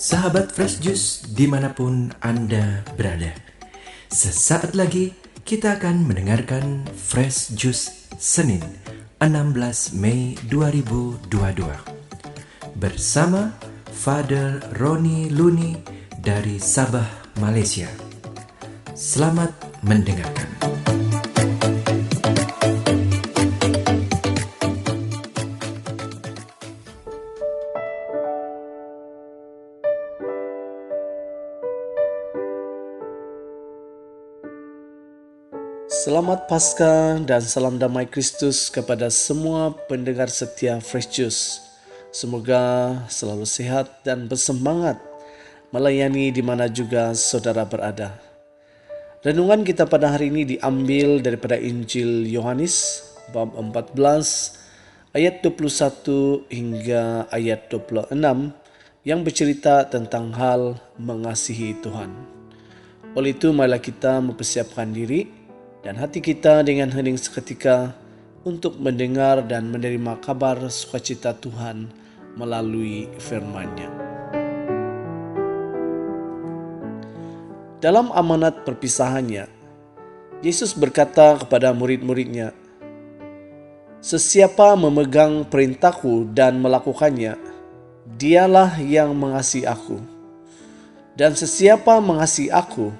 Sahabat Fresh Juice dimanapun Anda berada, sesaat lagi kita akan mendengarkan Fresh Juice Senin 16 Mei 2022 bersama Father Roni Luni dari Sabah, Malaysia. Selamat mendengarkan. Selamat Paskah dan salam damai Kristus kepada semua pendengar setia Fresh Juice. Semoga selalu sehat dan bersemangat melayani di mana juga saudara berada. Renungan kita pada hari ini diambil daripada Injil Yohanes bab 14 ayat 21 hingga ayat 26 yang bercerita tentang hal mengasihi Tuhan. Oleh itu marilah kita mempersiapkan diri dan hati kita dengan hening seketika untuk mendengar dan menerima kabar sukacita Tuhan melalui firman-Nya. Dalam amanat perpisahannya, Yesus berkata kepada murid-muridnya, "Sesiapa memegang perintahku dan melakukannya, dialah yang mengasihi aku. Dan sesiapa mengasihi aku,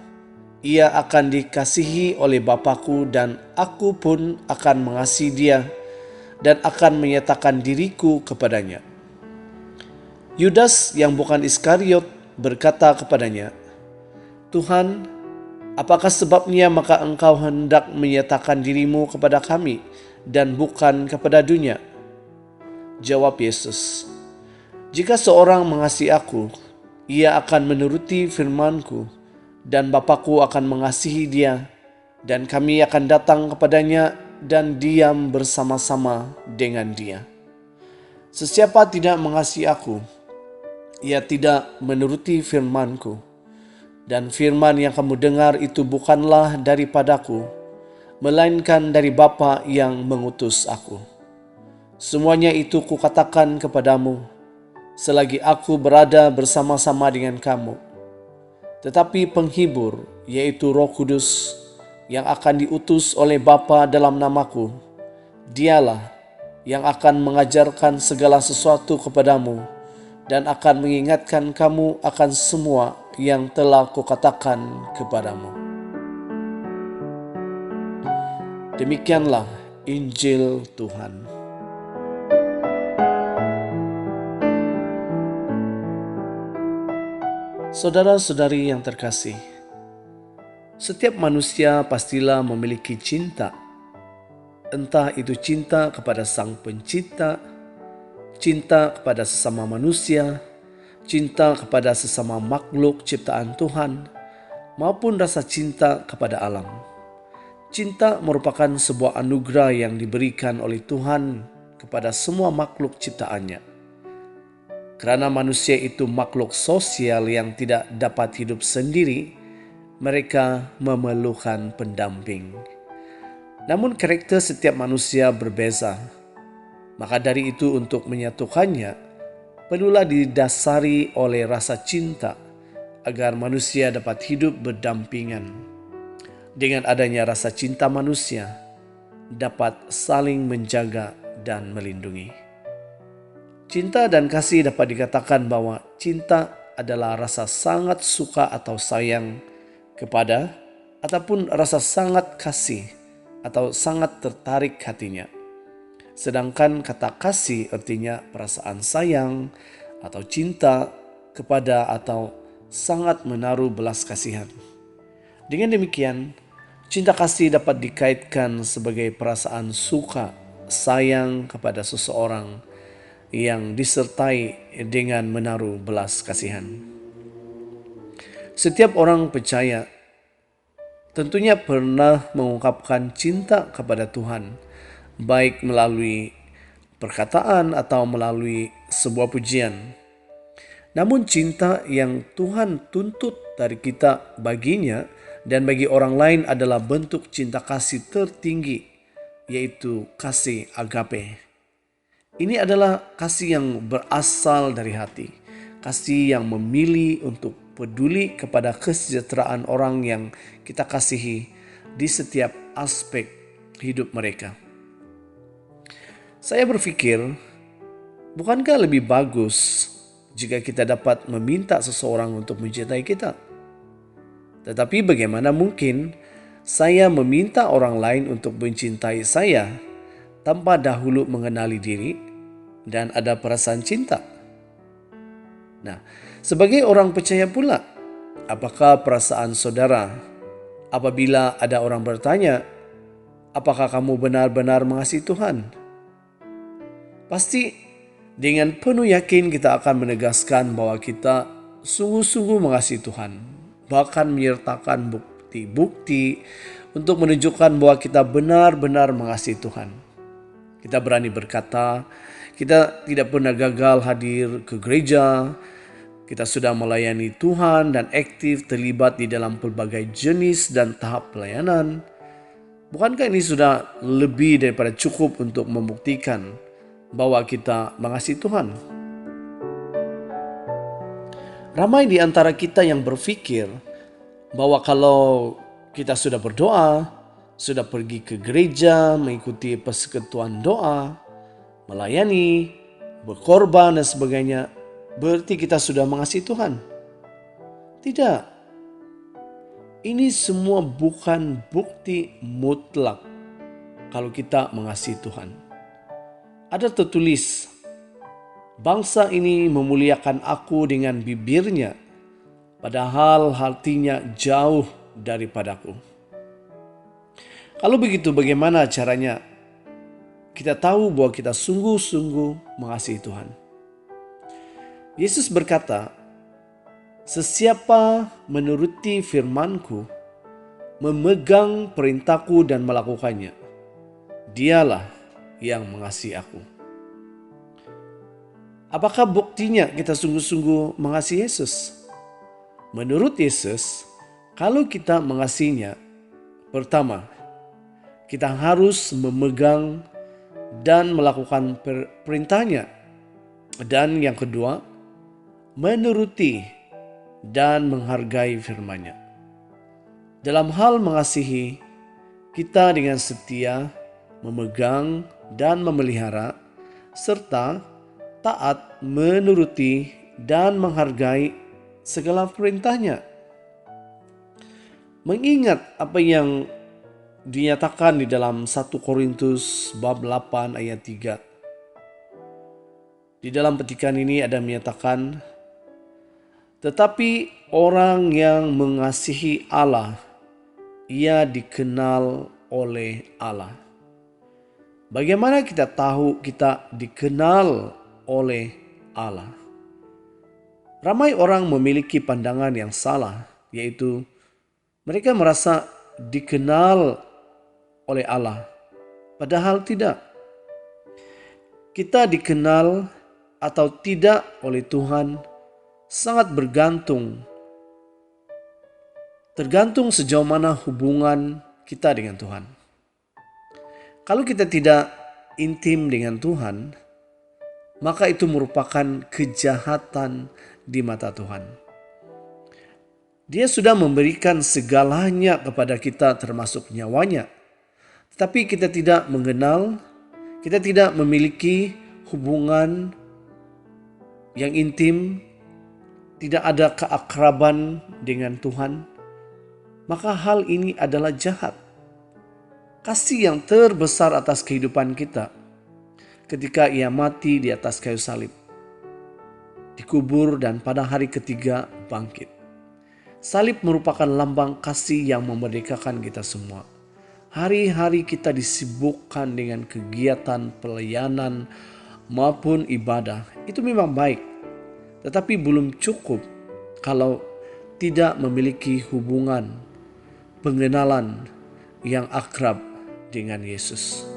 ia akan dikasihi oleh Bapa-Ku, dan aku pun akan mengasihi dia dan akan menyatakan diriku kepadanya." Yudas yang bukan Iskariot berkata kepadanya, "Tuhan, apakah sebabnya maka engkau hendak menyatakan dirimu kepada kami dan bukan kepada dunia?" Jawab Yesus, "Jika seorang mengasihi aku, ia akan menuruti firman-Ku, dan Bapa-Ku akan mengasihi dia, dan kami akan datang kepadanya dan diam bersama-sama dengan dia. Sesiapa tidak mengasihi aku, ia tidak menuruti firman-Ku, dan firman yang kamu dengar itu bukanlah daripadaku, melainkan dari Bapa yang mengutus aku. Semuanya itu kukatakan kepadamu, selagi aku berada bersama-sama dengan kamu. Tetapi penghibur, yaitu Roh Kudus, yang akan diutus oleh Bapa dalam namaku, dialah yang akan mengajarkan segala sesuatu kepadamu dan akan mengingatkan kamu akan semua yang telah kukatakan kepadamu." Demikianlah Injil Tuhan. Saudara-saudari yang terkasih, setiap manusia pastilah memiliki cinta. Entah itu cinta kepada Sang Pencipta, cinta kepada sesama manusia, cinta kepada sesama makhluk ciptaan Tuhan, maupun rasa cinta kepada alam. Cinta merupakan sebuah anugerah yang diberikan oleh Tuhan kepada semua makhluk ciptaannya. Karena manusia itu makhluk sosial yang tidak dapat hidup sendiri, mereka memerlukan pendamping. Namun karakter setiap manusia berbeza. Maka dari itu untuk menyatukannya, perlulah didasari oleh rasa cinta agar manusia dapat hidup berdampingan. Dengan adanya rasa cinta, manusia dapat saling menjaga dan melindungi. Cinta dan kasih dapat dikatakan bahwa cinta adalah rasa sangat suka atau sayang kepada, ataupun rasa sangat kasih atau sangat tertarik hatinya. Sedangkan kata kasih artinya perasaan sayang atau cinta kepada atau sangat menaruh belas kasihan. Dengan demikian, cinta kasih dapat dikaitkan sebagai perasaan suka, sayang kepada seseorang yang disertai dengan menaruh belas kasihan. Setiap orang percaya tentunya pernah mengungkapkan cinta kepada Tuhan, baik melalui perkataan atau melalui sebuah pujian. Namun cinta yang Tuhan tuntut dari kita baginya dan bagi orang lain adalah bentuk cinta kasih tertinggi, yaitu kasih agape. Ini adalah kasih yang berasal dari hati, kasih yang memilih untuk peduli kepada kesejahteraan orang yang kita kasihi di setiap aspek hidup mereka. Saya berpikir, bukankah lebih bagus jika kita dapat meminta seseorang untuk mencintai kita? Tetapi bagaimana mungkin saya meminta orang lain untuk mencintai saya tanpa dahulu mengenali diri dan ada perasaan cinta? Nah, sebagai orang percaya pula, apakah perasaan saudara apabila ada orang bertanya, apakah kamu benar-benar mengasihi Tuhan? Pasti dengan penuh yakin kita akan menegaskan bahwa kita sungguh-sungguh mengasihi Tuhan, bahkan menyertakan bukti-bukti untuk menunjukkan bahwa kita benar-benar mengasihi Tuhan. Kita berani berkata, kita tidak pernah gagal hadir ke gereja, kita sudah melayani Tuhan dan aktif terlibat di dalam pelbagai jenis dan tahap pelayanan. Bukankah ini sudah lebih daripada cukup untuk membuktikan bahwa kita mengasihi Tuhan? Ramai di antara kita yang berpikir bahwa kalau kita sudah berdoa, sudah pergi ke gereja, mengikuti persekutuan doa, melayani, berkorban dan sebagainya, berarti kita sudah mengasihi Tuhan. Tidak. Ini semua bukan bukti mutlak kalau kita mengasihi Tuhan. Ada tertulis, bangsa ini memuliakan aku dengan bibirnya, padahal hatinya jauh daripadaku. Kalau begitu, bagaimana caranya kita tahu bahwa kita sungguh-sungguh mengasihi Tuhan? Yesus berkata, sesiapa menuruti firman-Ku, memegang perintah-Ku dan melakukannya, dialah yang mengasihi aku. Apakah buktinya kita sungguh-sungguh mengasihi Yesus? Menurut Yesus, kalau kita mengasihinya, pertama, kita harus memegang dan melakukan perintahnya. Dan yang kedua, menuruti dan menghargai firman-Nya. Dalam hal mengasihi, kita dengan setia memegang dan memelihara serta taat menuruti dan menghargai segala perintah-Nya. Mengingat apa yang dinyatakan di dalam 1 Korintus bab 8 ayat 3. Di dalam petikan ini ada menyatakan, tetapi orang yang mengasihi Allah, ia dikenal oleh Allah. Bagaimana kita tahu kita dikenal oleh Allah? Ramai orang memiliki pandangan yang salah, yaitu mereka merasa dikenal oleh Allah, padahal tidak. Kita dikenal atau tidak oleh Tuhan sangat tergantung sejauh mana hubungan kita dengan Tuhan. Kalau kita tidak intim dengan Tuhan, maka itu merupakan kejahatan di mata Tuhan. Dia sudah memberikan segalanya kepada kita termasuk nyawanya. Tetapi kita tidak mengenal, kita tidak memiliki hubungan yang intim, tidak ada keakraban dengan Tuhan, maka hal ini adalah jahat. Kasih yang terbesar atas kehidupan kita ketika Ia mati di atas kayu salib, dikubur dan pada hari ketiga bangkit. Salib merupakan lambang kasih yang memerdekakan kita semua. Hari-hari kita disibukkan dengan kegiatan pelayanan maupun ibadah. Itu memang baik, tetapi belum cukup kalau tidak memiliki hubungan, pengenalan yang akrab dengan Yesus.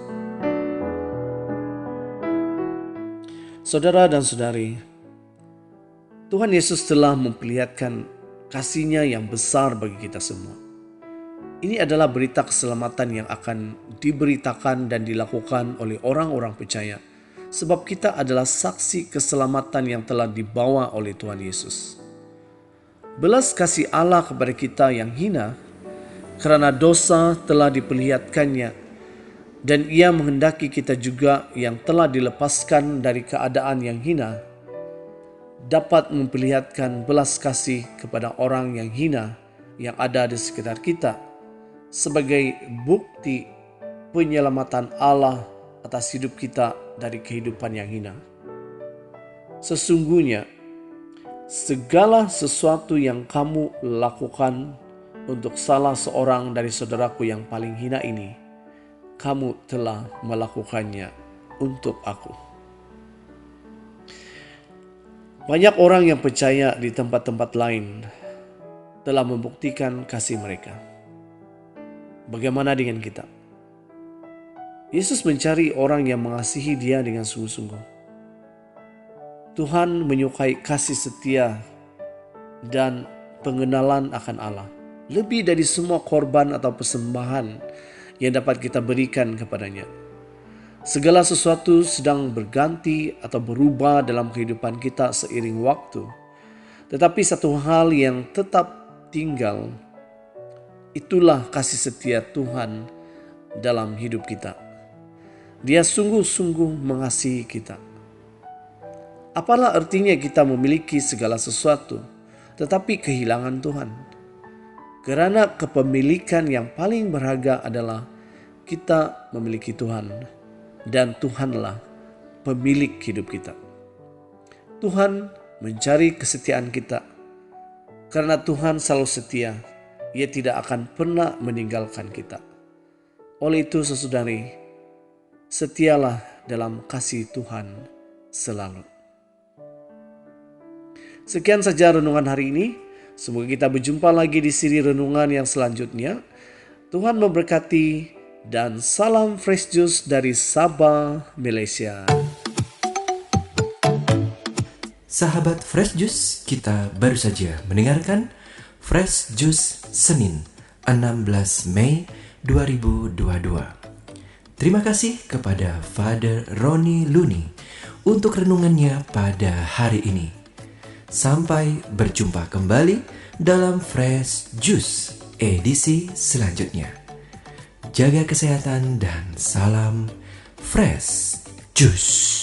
Saudara dan saudari, Tuhan Yesus telah memperlihatkan kasih-Nya yang besar bagi kita semua. Ini adalah berita keselamatan yang akan diberitakan dan dilakukan oleh orang-orang percaya sebab kita adalah saksi keselamatan yang telah dibawa oleh Tuhan Yesus. Belas kasih Allah kepada kita yang hina, karena dosa telah diperlihatkannya, dan Ia menghendaki kita juga yang telah dilepaskan dari keadaan yang hina, dapat memperlihatkan belas kasih kepada orang yang hina yang ada di sekitar kita, sebagai bukti penyelamatan Allah atas hidup kita dari kehidupan yang hina. Sesungguhnya, segala sesuatu yang kamu lakukan untuk salah seorang dari saudaraku yang paling hina ini, kamu telah melakukannya untuk aku. Banyak orang yang percaya di tempat-tempat lain telah membuktikan kasih mereka. Bagaimana dengan kita? Yesus mencari orang yang mengasihi Dia dengan sungguh-sungguh. Tuhan menyukai kasih setia dan pengenalan akan Allah lebih dari semua korban atau persembahan yang dapat kita berikan kepadanya. Segala sesuatu sedang berganti atau berubah dalam kehidupan kita seiring waktu. Tetapi satu hal yang tetap tinggal, itulah kasih setia Tuhan dalam hidup kita. Dia sungguh-sungguh mengasihi kita. Apalah artinya kita memiliki segala sesuatu, tetapi kehilangan Tuhan? Karena kepemilikan yang paling berharga adalah kita memiliki Tuhan, dan Tuhanlah pemilik hidup kita. Tuhan mencari kesetiaan kita. Karena Tuhan selalu setia, Ia tidak akan pernah meninggalkan kita. Oleh itu, saudari, setialah dalam kasih Tuhan selalu. Sekian saja renungan hari ini. Semoga kita berjumpa lagi di siri renungan yang selanjutnya. Tuhan memberkati dan salam Fresh Juice dari Sabah, Malaysia. Sahabat Fresh Juice, kita baru saja mendengarkan Fresh Juice Senin 16 Mei 2022. Terima kasih kepada Father Roni Luni untuk renungannya pada hari ini. Sampai berjumpa kembali dalam Fresh Juice edisi selanjutnya. Jaga kesehatan dan salam Fresh Juice.